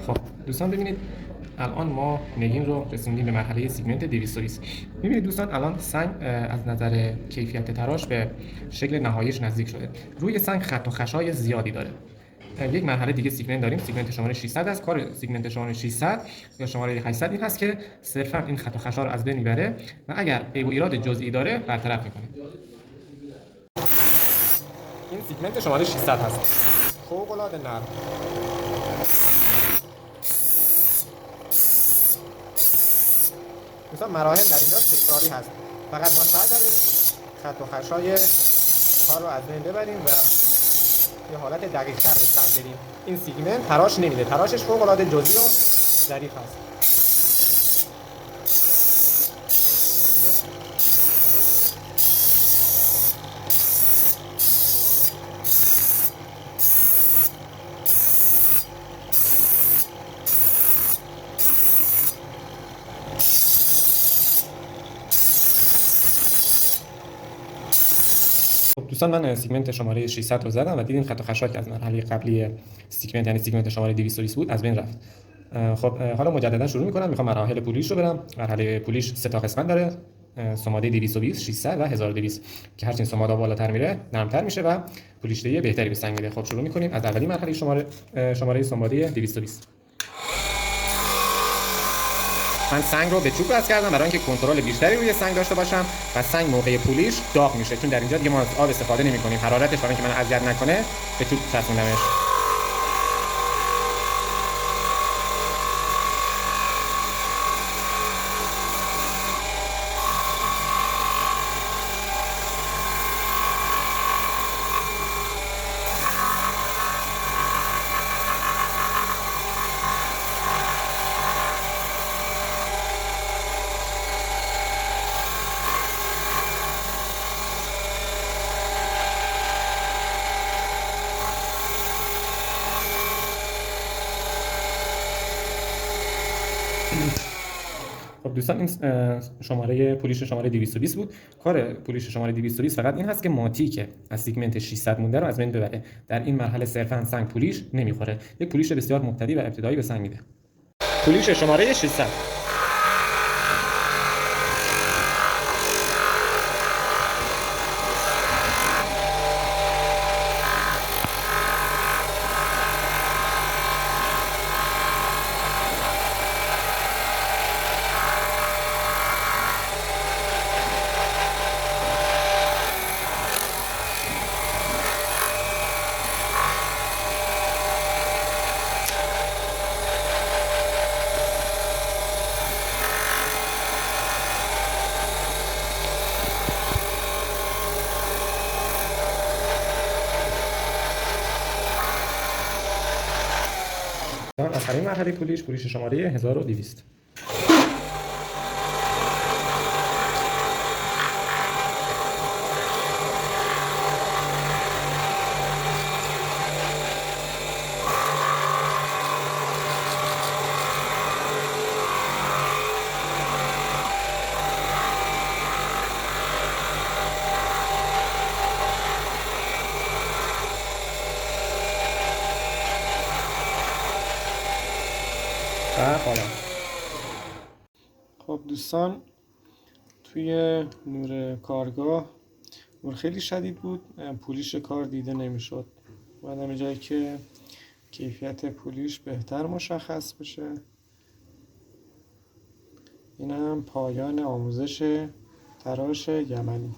خب دوستان ببینید الان ما نگین رو رسوندیم به مرحله سیگمنت 220. می‌بینید دوستان الان سنگ از نظر کیفیت تراش به شکل نهاییش نزدیک شده. روی سنگ خط و خشای زیادی داره. یک مرحله دیگه سیگمنت داریم، سیگمنت شماره 600 است. کار سیگمنت شماره 600 یا شماره 800 این هست که صرفا این خط و خشا رو از بین میبره و اگر عیب و ایراد جزئی داره برطرف میکنه. این سیگمنت شماره 600 هست. فوق العاده نرم. مثلا مراحل در اینجا تکراری هست. فقط ما سعی داریم خط و خشای کار رو از بین ببریم و یه حالت دقیق تر به سنگ بدیم. این سیگمنت تراش نمیده، تراشش فوق العاده جزئی و ظریف هست. خب دوستان من سیگمنت شماره 600 رو زدم و دیدیم خط و خشاک از مرحله قبلی سیگمنت یعنی سیگمنت شماره 220 بود از بین رفت. خب حالا مجددا شروع می‌کنم. می‌خوام مراحل پولیش رو برم. مرحله پولیش 3 تا قسمت داره. سماده 220، 600 و 1200 که هرچین سماده بالاتر میره نرمتر میشه و پولیشدهی بهتری به سنگ میده. خب شروع می‌کنیم از اولین مرحله شماره سماده 220. من سنگ رو به چوب وصل کردم برای اینکه کنترل بیشتری روی سنگ داشته باشم و سنگ موقع پولیش داغ میشه، چون در اینجا دیگه ما از آب استفاده نمی‌کنیم. حرارتش برای اینکه من اذیت نکنه به چوب چسبوندمش. خب دوستان این شماره پولیش شماره 220 بود. کار پولیش شماره 220 فقط این هست که ماتی که از سیگمنت 600 مونده رو از بین ببره. در این مرحله صرفا سنگ پولیش نمیخوره. یک پولیش بسیار مبتدی و ابتدایی به سنگ میده. پولیش شماره 600. آخرین مرحله پولیش شماره 1200. خب دوستان توی نور کارگاه نور خیلی شدید بود، پولیش کار دیده نمیشد. بعدم به جایی که کیفیت پولیش بهتر مشخص بشه. این هم پایان آموزش تراش یمنی.